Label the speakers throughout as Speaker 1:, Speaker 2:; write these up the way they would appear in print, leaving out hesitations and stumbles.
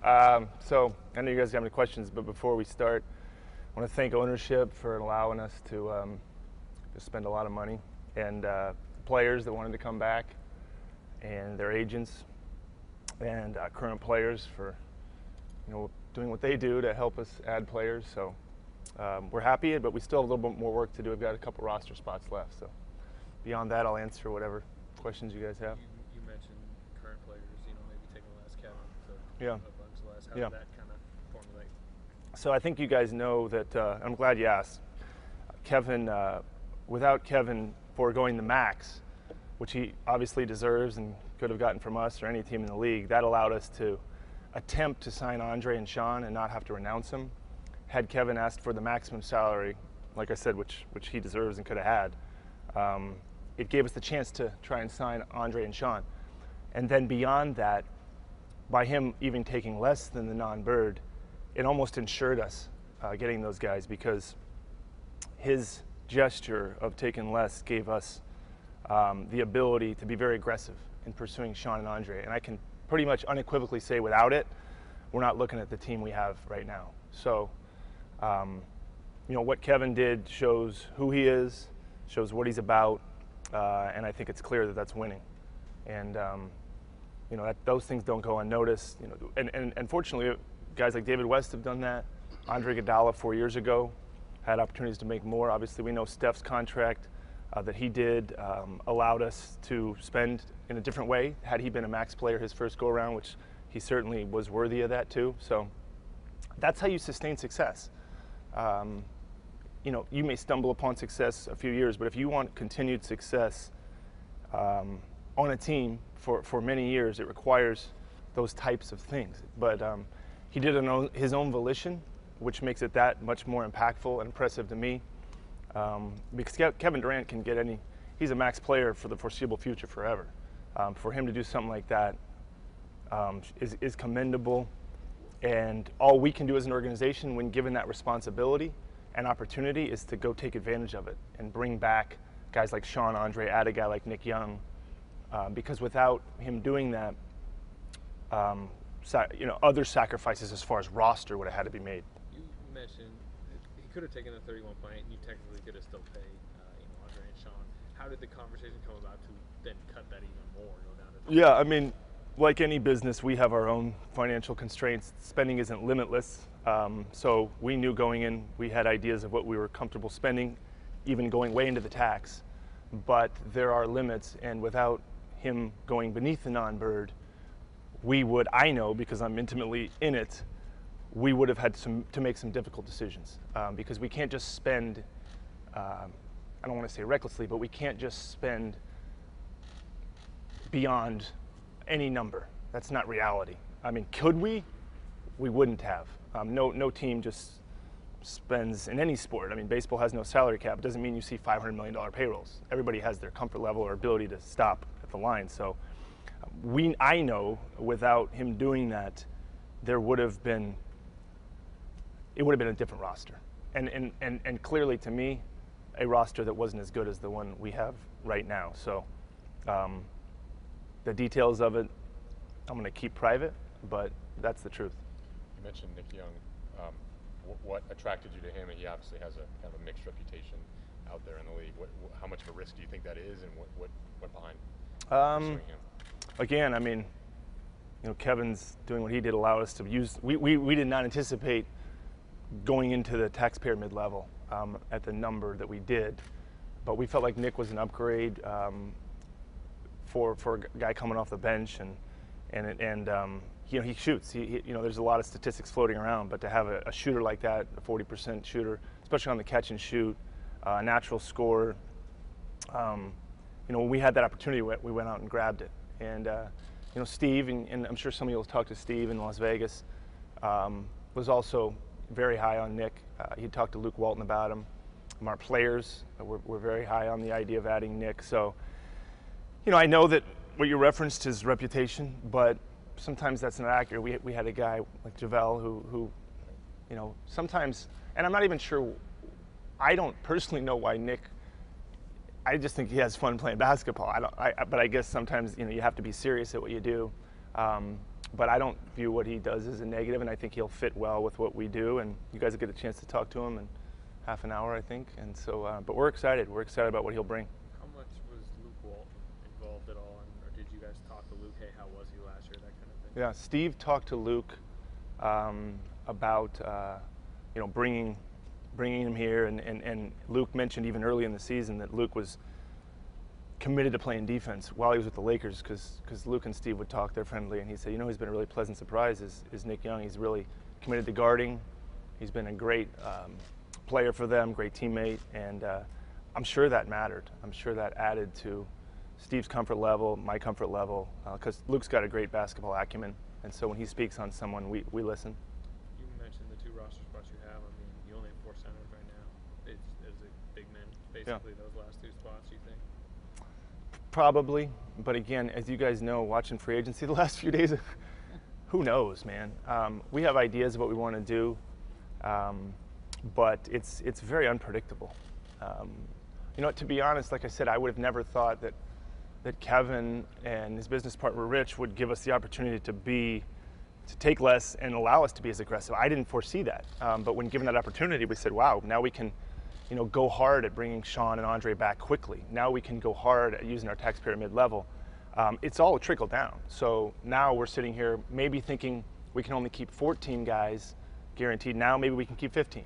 Speaker 1: So I know you guys have any questions, but before we start, I want to thank ownership for allowing us to spend a lot of money, and players that wanted to come back, and their agents, and current players for doing what they do to help us add players. So we're happy, but we still have a little bit more work to do. We've got a couple roster spots left. So beyond that, I'll answer whatever questions you guys have.
Speaker 2: You mentioned current players, maybe taking less Kevin to
Speaker 1: Yeah.
Speaker 2: a bunch less. How
Speaker 1: Yeah.
Speaker 2: did that kind of formulate?
Speaker 1: So I think you guys know that, I'm glad you asked. Kevin, without Kevin foregoing the max, which he obviously deserves and could have gotten from us or any team in the league, that allowed us to attempt to sign Andre and Sean and not have to renounce him. Had Kevin asked for the maximum salary, like I said, which he deserves and could have had, it gave us the chance to try and sign Andre and Sean. And then beyond that, by him even taking less than the non-bird, it almost ensured us getting those guys, because his gesture of taking less gave us the ability to be very aggressive in pursuing Sean and Andre. And I can pretty much unequivocally say without it, we're not looking at the team we have right now. So, what Kevin did shows who he is, shows what he's about, and I think it's clear that that's winning. And those things don't go unnoticed. And fortunately, guys like David West have done that. Andre Iguodala 4 years ago had opportunities to make more. Obviously, we know Steph's contract that he did allowed us to spend in a different way. Had he been a max player his first go around, which he certainly was worthy of that too. So that's how you sustain success. You may stumble upon success a few years, but if you want continued success on a team for many years, it requires those types of things. But he did it on his own volition, which makes it that much more impactful and impressive to me. Because Kevin Durant can get he's a max player for the foreseeable future forever. For him to do something like that is commendable. And all we can do as an organization when given that responsibility and opportunity is to go take advantage of it and bring back guys like Sean, Andre, add a guy like Nick Young, because without him doing that, other sacrifices as far as roster would have had to be made.
Speaker 2: You mentioned he could have taken the 31.8, and you technically could have still paid Andre and Sean. How did the conversation come about to then cut that even more, go down to?
Speaker 1: Yeah, I mean, like any business, we have our own financial constraints. Spending isn't limitless. So we knew going in, we had ideas of what we were comfortable spending, even going way into the tax. But there are limits, and without him going beneath the non-bird, I know because I'm intimately in it, we would have had to make some difficult decisions, because we can't just spend, I don't want to say recklessly, but we can't just spend beyond any number. That's not reality. I mean, could we? We wouldn't have. No team just spends in any sport. I mean, baseball has no salary cap. It doesn't mean you see $500 million payrolls. Everybody has their comfort level or ability to stop at the line. So I know without him doing that, it would have been a different roster. And clearly to me, a roster that wasn't as good as the one we have right now. So the details of it, I'm going to keep private, but that's the truth.
Speaker 3: You mentioned Nick Young. What attracted you to him? He obviously has a kind of a mixed reputation out there in the league. How much of a risk do you think that is, and what went behind pursuing him?
Speaker 1: Again, I mean, Kevin's doing what he did allowed us to use. We did not anticipate going into the taxpayer mid-level at the number that we did, but we felt like Nick was an upgrade for a guy coming off the bench, and he shoots. There's a lot of statistics floating around, but to have a shooter like that, a 40% shooter, especially on the catch and shoot, a natural scorer, when we had that opportunity, we went out and grabbed it. And Steve, and I'm sure some of you will talk to Steve in Las Vegas, was also very high on Nick. He talked to Luke Walton about him. Our players were very high on the idea of adding Nick. So, I know that what you referenced is reputation, but sometimes that's not accurate. We had a guy like JaVale who sometimes, and I'm not even sure, I don't personally know why Nick, I just think he has fun playing basketball. But I guess sometimes you have to be serious at what you do. but I don't view what he does as a negative, and I think he'll fit well with what we do. And you guys will get a chance to talk to him in half an hour, I think. And so, but we're excited. We're excited about what he'll bring.
Speaker 2: How much was Luke Walton involved at all, or did you guys talk to Luke? Hey, how was he last year? That kind of thing.
Speaker 1: Yeah, Steve talked to Luke about bringing him here, and Luke mentioned even early in the season that Luke was committed to playing defense while he was with the Lakers, because Luke and Steve would talk, they're friendly, and he said, he's been a really pleasant surprise is Nick Young. He's really committed to guarding. He's been a great player for them, great teammate, and I'm sure that mattered. I'm sure that added to Steve's comfort level, my comfort level, because Luke's got a great basketball acumen, and so when he speaks on someone, we listen.
Speaker 2: You mentioned the 2 roster spots you have. I mean, you only have 4 centers right now. Is it big men, basically, those last 2 spots, you think?
Speaker 1: Probably, but again, as you guys know, watching free agency the last few days, who knows, man? We have ideas of what we want to do, but it's very unpredictable. To be honest, like I said, I would have never thought that Kevin and his business partner Rich would give us the opportunity to take less and allow us to be as aggressive. I didn't foresee that, but when given that opportunity, we said, wow, now we can go hard at bringing Sean and Andre back quickly. Now we can go hard at using our taxpayer mid-level. It's all trickled down. So now we're sitting here maybe thinking we can only keep 14 guys guaranteed. Now maybe we can keep 15.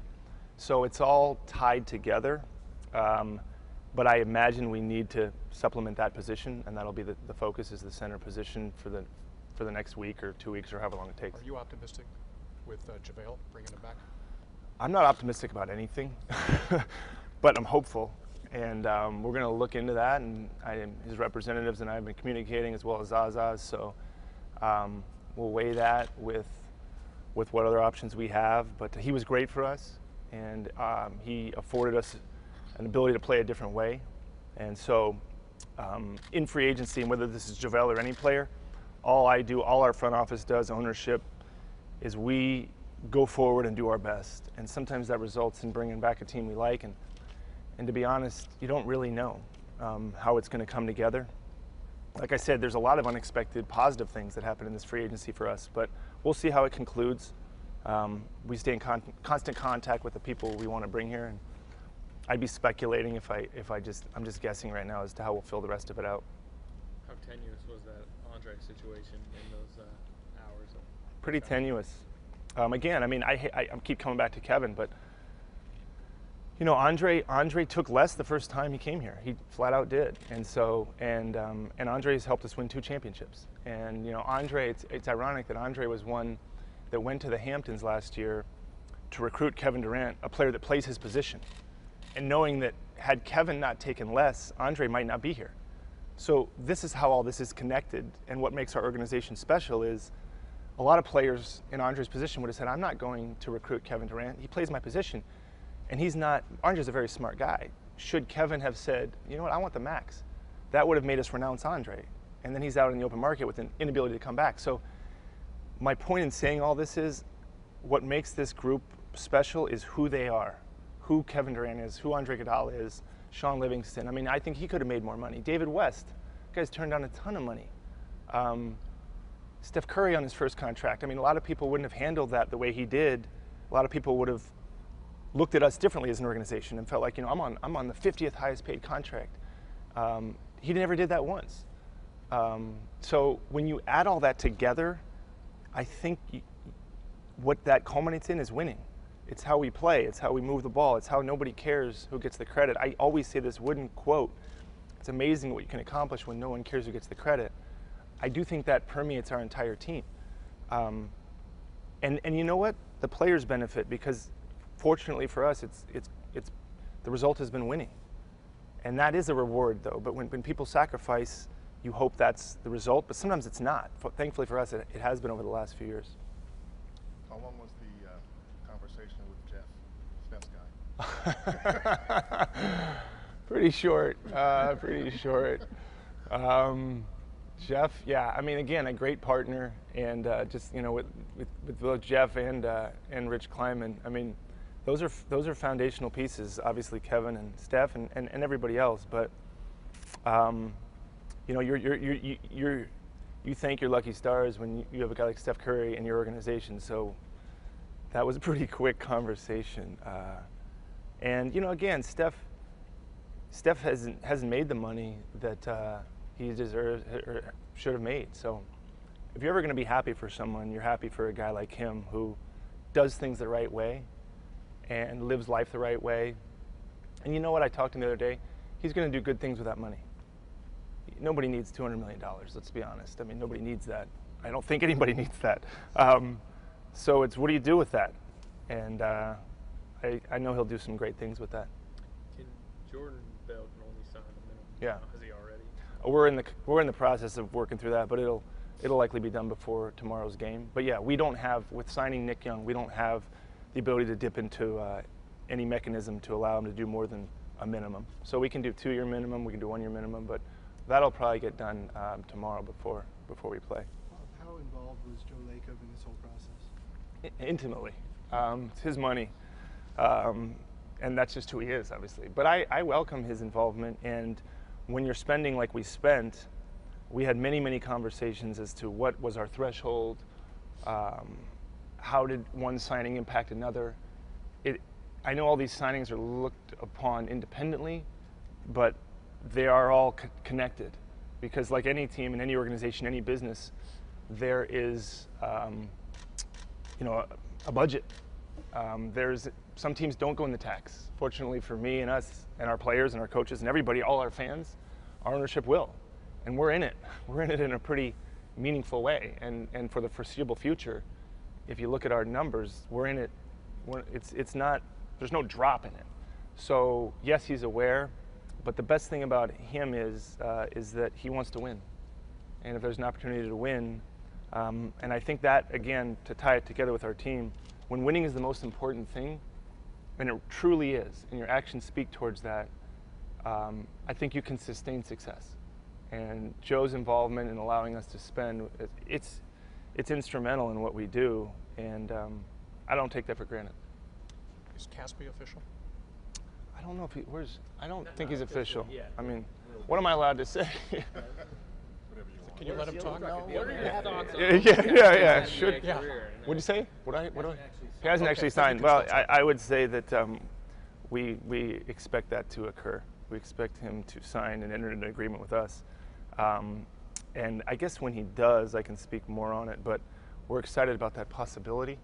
Speaker 1: So it's all tied together. But I imagine we need to supplement that position, and that'll be the focus, is the center position for the next week or 2 weeks or however long it takes.
Speaker 4: Are you optimistic with JaVale bringing him back?
Speaker 1: I'm not optimistic about anything, but I'm hopeful, and we're going to look into that. And his representatives and I have been communicating, as well as Zaza's. So we'll weigh that with what other options we have. But he was great for us, and he afforded us an ability to play a different way. And so in free agency, and whether this is JaVale or any player, all our front office does, ownership, is we go forward and do our best. And sometimes that results in bringing back a team we like. And to be honest, you don't really know how it's going to come together. Like I said, there's a lot of unexpected positive things that happen in this free agency for us, but we'll see how it concludes. We stay in constant contact with the people we want to bring here, and I'd be speculating I'm just guessing right now as to how we'll fill the rest of it out.
Speaker 2: How tenuous was that Andre situation in those hours?
Speaker 1: Pretty tenuous. Again, I mean, I keep coming back to Kevin, but Andre took less the first time he came here. He flat out did, and so and Andre's helped us win 2 championships. And Andre, it's ironic that Andre was one that went to the Hamptons last year to recruit Kevin Durant, a player that plays his position, and knowing that had Kevin not taken less, Andre might not be here. So this is how all this is connected, and what makes our organization special is a lot of players in Andre's position would have said, I'm not going to recruit Kevin Durant. He plays my position. And he's not, Andre's a very smart guy. Should Kevin have said, you know what, I want the max, that would have made us renounce Andre. And then he's out in the open market with an inability to come back. So my point in saying all this is, what makes this group special is who they are, who Kevin Durant is, who Andre Iguodala is, Sean Livingston. I mean, I think he could have made more money. David West, you guys turned down a ton of money. Steph Curry on his first contract. I mean, a lot of people wouldn't have handled that the way he did. A lot of people would have looked at us differently as an organization and felt like, I'm on the 50th highest paid contract. He never did that once. So when you add all that together, I think what that culminates in is winning. It's how we play. It's how we move the ball. It's how nobody cares who gets the credit. I always say this wooden quote. It's amazing what you can accomplish when no one cares who gets the credit. I do think that permeates our entire team. And you know what? The players benefit because, fortunately for us, it's the result has been winning. And that is a reward, though. But when people sacrifice, you hope that's the result. But sometimes it's not. Thankfully for us, it has been over the last few years.
Speaker 5: How long was the conversation with Jeff, Steph's guy?
Speaker 1: Pretty short. Pretty short. Jeff, yeah, I mean, again, a great partner, and just with both Jeff and Rich Kleiman, I mean, those are foundational pieces. Obviously, Kevin and Steph and everybody else, but you're you thank your lucky stars when you have a guy like Steph Curry in your organization. So that was a pretty quick conversation. And again, Steph hasn't made the money that he deserves or should have made. So if you're ever going to be happy for someone, you're happy for a guy like him who does things the right way and lives life the right way. And you know what? I talked to him the other day. He's going to do good things with that money. Nobody needs $200 million, let's be honest. I mean, nobody needs that. I don't think anybody needs that. So it's what do you do with that? And I know he'll do some great things with that.
Speaker 2: Can Jordan Bell can only sign a minimum?
Speaker 1: Yeah.
Speaker 2: Has he already?
Speaker 1: We're in the process of working through that, but it'll likely be done before tomorrow's game. But yeah, we don't have, with signing Nick Young, we don't have the ability to dip into any mechanism to allow him to do more than a minimum. So we can do 2-year minimum, we can do 1-year minimum, but that'll probably get done tomorrow before we play.
Speaker 6: How involved was Joe Lacob in this whole process?
Speaker 1: Intimately. It's his money, and that's just who he is, obviously. But I welcome his involvement, and when you're spending like we spent, we had many conversations as to what was our threshold, how did one signing impact another. I know all these signings are looked upon independently, but they are all connected, because like any team and any organization, any business, there is a budget. There's some teams don't go in the tax. Fortunately for me and us and our players and our coaches and everybody, all our fans, our ownership will, and we're in it. We're in it in a pretty meaningful way, and for the foreseeable future, if you look at our numbers, we're in it. It's not. There's no drop in it. So yes, he's aware, but the best thing about him is that he wants to win, and if there's an opportunity to win, and I think that again, to tie it together with our team, when winning is the most important thing, and it truly is, and your actions speak towards that, I think you can sustain success. And Joe's involvement in allowing us to spend, it's instrumental in what we do, and I don't take that for granted.
Speaker 4: Is Caspi official?
Speaker 1: I don't know if I don't think he's official.
Speaker 2: yet.
Speaker 1: I mean, what am I allowed to say?
Speaker 5: Whatever you want.
Speaker 4: Can you let him talk?
Speaker 2: What are your thoughts on
Speaker 1: Yeah.
Speaker 2: his
Speaker 1: Should.
Speaker 4: Yeah.
Speaker 2: career?
Speaker 1: What'd you say? He hasn't actually signed. Well, I would say that we expect that to occur. We expect him to sign and enter into an agreement with us. And I guess when he does, I can speak more on it. But we're excited about that possibility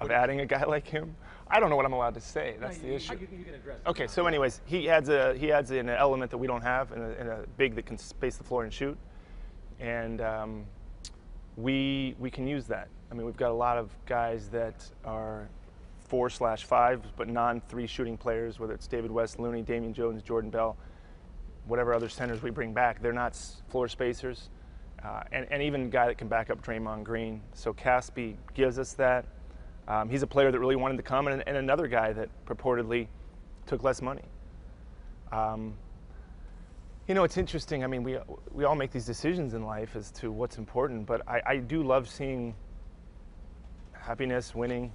Speaker 1: of adding a guy like him. I don't know what I'm allowed to say. That's the issue.
Speaker 7: You can address it.
Speaker 1: Okay, so anyways, he adds an element that we don't have, and a big that can space the floor and shoot, and we can use that. I mean, we've got a lot of guys that are 4/5, but non-3 shooting players, whether it's David West, Looney, Damian Jones, Jordan Bell, whatever other centers we bring back. They're not floor spacers, and even a guy that can back up Draymond Green. So Caspi gives us that. He's a player that really wanted to come, and another guy that purportedly took less money. It's interesting. I mean, we all make these decisions in life as to what's important, but I do love seeing happiness, win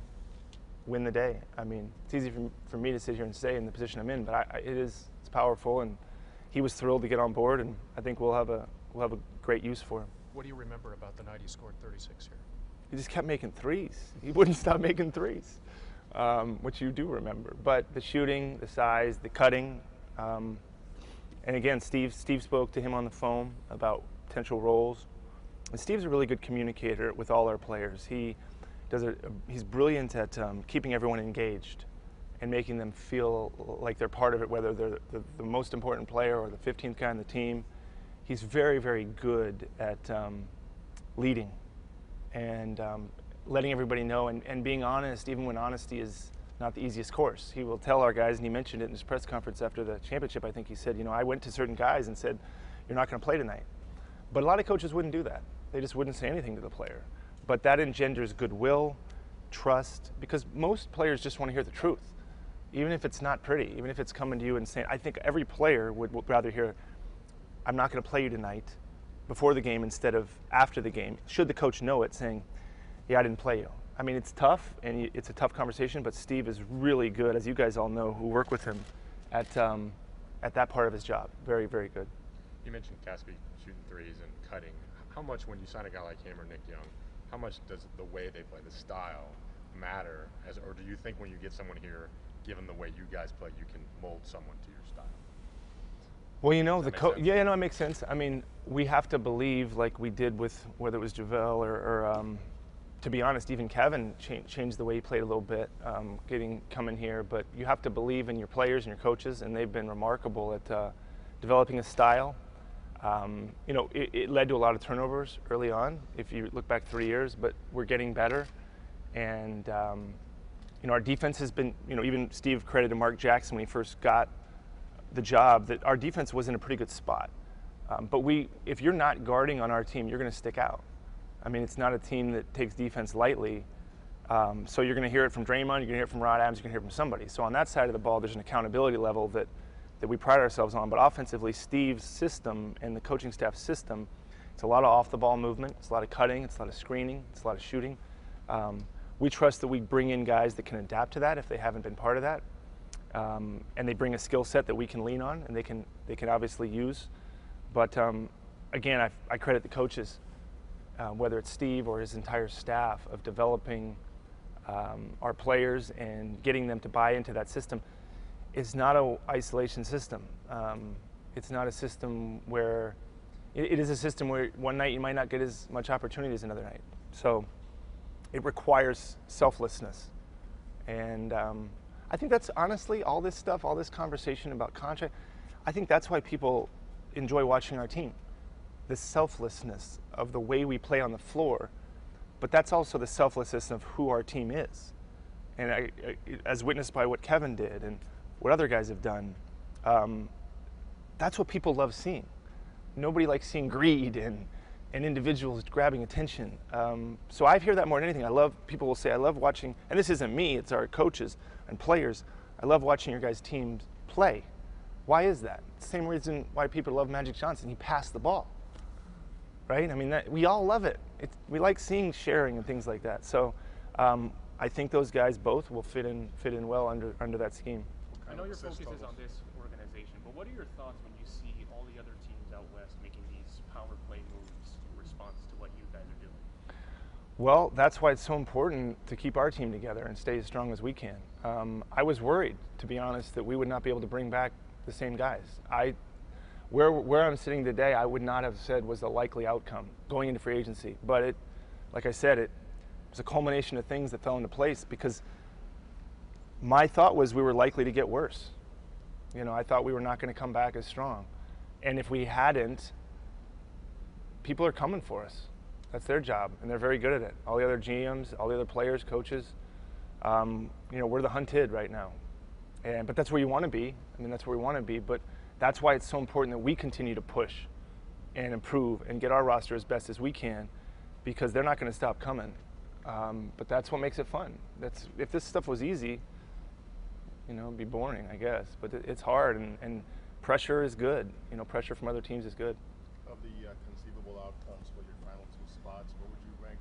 Speaker 1: the day. I mean, it's easy for me to sit here and say in the position I'm in, but it's powerful, and he was thrilled to get on board, and I think we'll have a great use for him.
Speaker 4: What do you remember about the night he scored 36 here?
Speaker 1: He just kept making threes. He wouldn't stop making threes, which you do remember. But the shooting, the size, the cutting, and again, Steve spoke to him on the phone about potential roles. And Steve's a really good communicator with all our players. He's brilliant at keeping everyone engaged and making them feel like they're part of it, whether they're the most important player or the 15th guy on the team. He's very good at leading and letting everybody know and being honest, even when honesty is not the easiest course. He will tell our guys, and he mentioned it in his press conference after the championship, I think he said, I went to certain guys and said, you're not going to play tonight. But a lot of coaches wouldn't do that. They just wouldn't say anything to the player. But that engenders goodwill, trust, because most players just want to hear the truth. Even if it's not pretty, even if it's coming to you and saying, I think every player would rather hear, I'm not going to play you tonight, before the game instead of after the game, should the coach know it, saying, yeah, I didn't play you. I mean, it's tough, and it's a tough conversation, but Steve is really good, as you guys all know who work with him, at that part of his job. Very good.
Speaker 3: You mentioned Caspi shooting threes and cutting. how much, when you sign a guy like him or Nick Young, how much does the way they play, the style, matter? Or do you think when you get someone here, given the way you guys play, you can mold someone to your style?
Speaker 1: Well, you know,
Speaker 3: Does that make sense?
Speaker 1: yeah, no, it makes sense. I mean, we have to believe, like we did with whether it was JaVale or to be honest, even Kevin changed the way he played a little bit, coming here. But you have to believe in your players and your coaches, and they've been remarkable at developing a style. You know, it led to a lot of turnovers early on, if you look back 3 years, but we're getting better. And, you know, our defense has been, you know, even Steve credited Mark Jackson when he first got the job, that our defense was in a pretty good spot. But if you're not guarding on our team, you're going to stick out. I mean, it's not a team that takes defense lightly. So you're going to hear it from Draymond, you're going to hear it from Rod Adams, you're going to hear it from somebody. So on that side of the ball, there's an accountability level that we pride ourselves on. But offensively, Steve's system and the coaching staff's system, it's a lot of off-the-ball movement, it's a lot of cutting, it's a lot of screening, it's a lot of shooting. We trust that we bring in guys that can adapt to that if they haven't been part of that. And they bring a skill set that we can lean on and they can obviously use. But again, I credit the coaches, whether it's Steve or his entire staff, of developing our players and getting them to buy into that system. It's not an isolation system. It's not a system where, it is a system where one night you might not get as much opportunity as another night. So it requires selflessness. And I think that's honestly all this stuff, all this conversation about contract, I think that's why people enjoy watching our team. The selflessness of the way we play on the floor, but that's also the selflessness of who our team is. And as witnessed by what Kevin did and what other guys have done, that's what people love seeing. Nobody likes seeing greed and individuals grabbing attention. So I hear that more than anything. People will say, I love watching, and this isn't me, it's our coaches and players, I love watching your guys' teams play. Why is that? Same reason why people love Magic Johnson. He passed the ball, right? I mean, we all love it. We like seeing sharing and things like that. So I think those guys both will fit in well under that scheme.
Speaker 7: I know your focus is on this organization, but what are your thoughts when you see all the other teams out west making these power play moves in response to what you guys are doing?
Speaker 1: Well, that's why it's so important to keep our team together and stay as strong as we can. I was worried, to be honest, that we would not be able to bring back the same guys. Where I'm sitting today, I would not have said was a likely outcome going into free agency. But like I said, it was a culmination of things that fell into place, because my thought was we were likely to get worse. You know, I thought we were not going to come back as strong. And if we hadn't, people are coming for us. That's their job, and they're very good at it. All the other GMs, all the other players, coaches, you know, we're the hunted right now. But that's where you want to be. I mean, that's where we want to be. But that's why it's so important that we continue to push and improve and get our roster as best as we can, because they're not going to stop coming. But that's what makes it fun. If this stuff was easy, you know, it'd be boring, I guess. But it's hard, and pressure is good. You know, pressure from other teams is good.
Speaker 5: Of the conceivable outcomes for your final two spots, what would you rank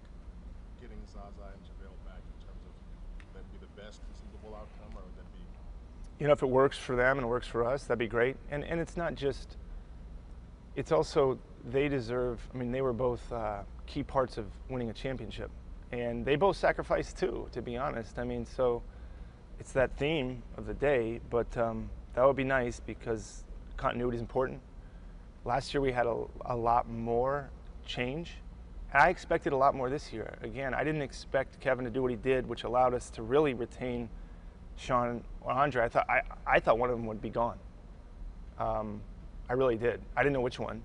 Speaker 5: getting Zaza and JaVale back in terms of, would that be the best conceivable outcome, or would that be?
Speaker 1: You know, if it works for them and it works for us, that'd be great. And it's not just, it's also, they deserve, I mean, they were both key parts of winning a championship. And they both sacrificed too, to be honest. I mean, so it's that theme of the day, but that would be nice because continuity is important. Last year we had a lot more change. And I expected a lot more this year. Again, I didn't expect Kevin to do what he did, which allowed us to really retain Sean or Andre. I thought one of them would be gone. I really did. I didn't know which one,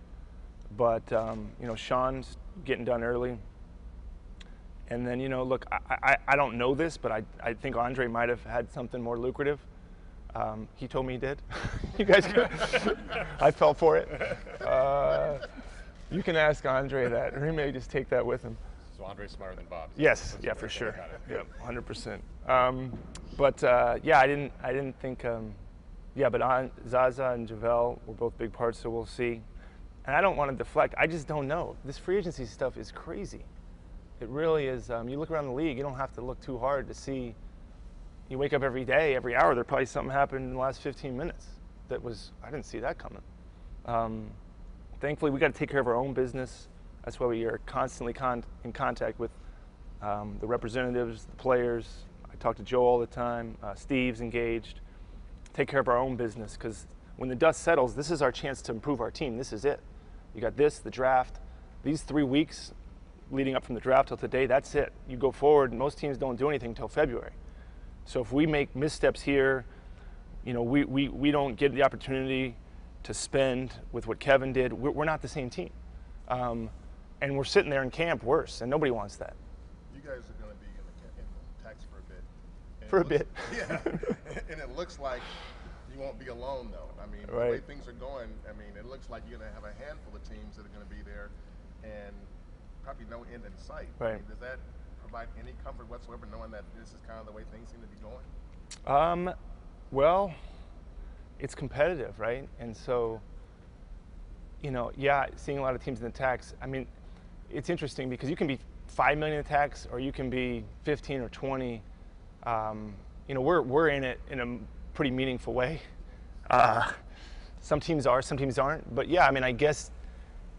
Speaker 1: but you know, Sean's getting done early. And then, you know, look, I don't know this, but I think Andre might have had something more lucrative. He told me he did. You guys, I fell for it. You can ask Andre that, or he may just take that with him.
Speaker 3: So Andre's smarter than Bob.
Speaker 1: Yes, yeah, for sure. Yep, 100%. But yeah, I didn't think. Yeah, but Zaza and JaVale were both big parts, so we'll see. And I don't want to deflect. I just don't know. This free agency stuff is crazy. It really is. You look around the league, you don't have to look too hard to see. You wake up every day, every hour, there probably something happened in the last 15 minutes that was, I didn't see that coming. Thankfully, we got to take care of our own business That's why we are constantly in contact with the representatives, the players. I talk to Joe all the time. Steve's engaged. Take care of our own business, because when the dust settles, this is our chance to improve our team. This is it. You got this, the draft. These 3 weeks leading up from the draft till today, that's it. You go forward, most teams don't do anything until February. So if we make missteps here, you know, we don't get the opportunity to spend with what Kevin did, we're not the same team. And we're sitting there in camp worse, and nobody wants that.
Speaker 5: You guys are going to be in the tax for a bit. And
Speaker 1: For a
Speaker 5: it
Speaker 1: bit.
Speaker 5: looks- Yeah, and it looks like you won't be alone, though. I mean,
Speaker 1: Right.
Speaker 5: the way things are going, I mean, it looks like you're going to have a handful of teams that are going to be there, and probably no end in sight.
Speaker 1: Right.
Speaker 5: I mean, does that provide any comfort whatsoever, knowing that this is kind of the way things seem to be going?
Speaker 1: Well, it's competitive, right? And so, you know, yeah, seeing a lot of teams in the tax, I mean, it's interesting because you can be 5 million in the tax, or you can be 15 or 20. You know, we're in it in a pretty meaningful way. Some teams are, some teams aren't. But yeah, I mean, I guess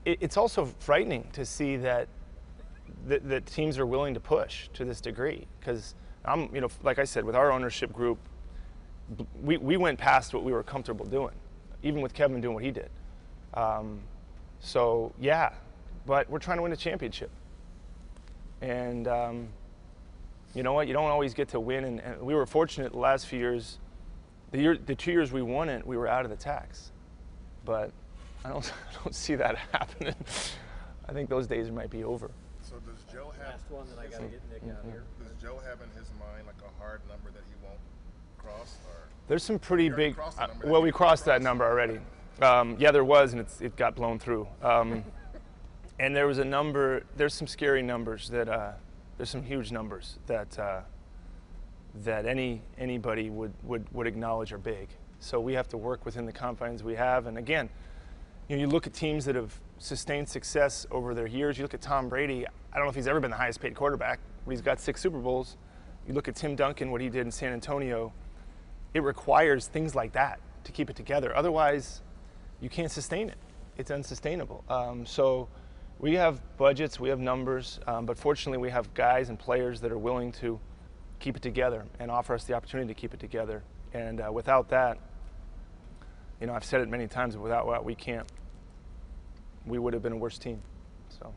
Speaker 1: it's also frightening to see that that teams are willing to push to this degree. Because you know, like I said, with our ownership group, we went past what we were comfortable doing, even with Kevin doing what he did. So yeah, but we're trying to win a championship. And you know what? You don't always get to win, and we were fortunate the last few years. The 2 years we won it, we were out of the tax. But I don't see that happening. I think those days might be over.
Speaker 5: So does Joe have?
Speaker 8: Last one that I got to get Nick out here.
Speaker 5: Does Joe have in his mind like a hard number that he won't cross, or?
Speaker 1: There's some pretty
Speaker 5: You already
Speaker 1: big.
Speaker 5: crossed the number that
Speaker 1: Well,
Speaker 5: you
Speaker 1: we
Speaker 5: can't
Speaker 1: crossed that
Speaker 5: cross.
Speaker 1: number already. Yeah, there was, and it got blown through. And there was a number. There's some scary numbers that. There's some huge numbers that anybody would acknowledge are big. So we have to work within the confines we have. And again, you know, you look at teams that have sustained success over their years. You look at Tom Brady. I don't know if he's ever been the highest paid quarterback, but he's got 6 Super Bowls. You look at Tim Duncan, what he did in San Antonio. It requires things like that to keep it together. Otherwise, you can't sustain it. It's unsustainable. So we have budgets, we have numbers, but fortunately we have guys and players that are willing to keep it together and offer us the opportunity to keep it together. And without that, you know, I've said it many times, without what we would have been a worse team. So.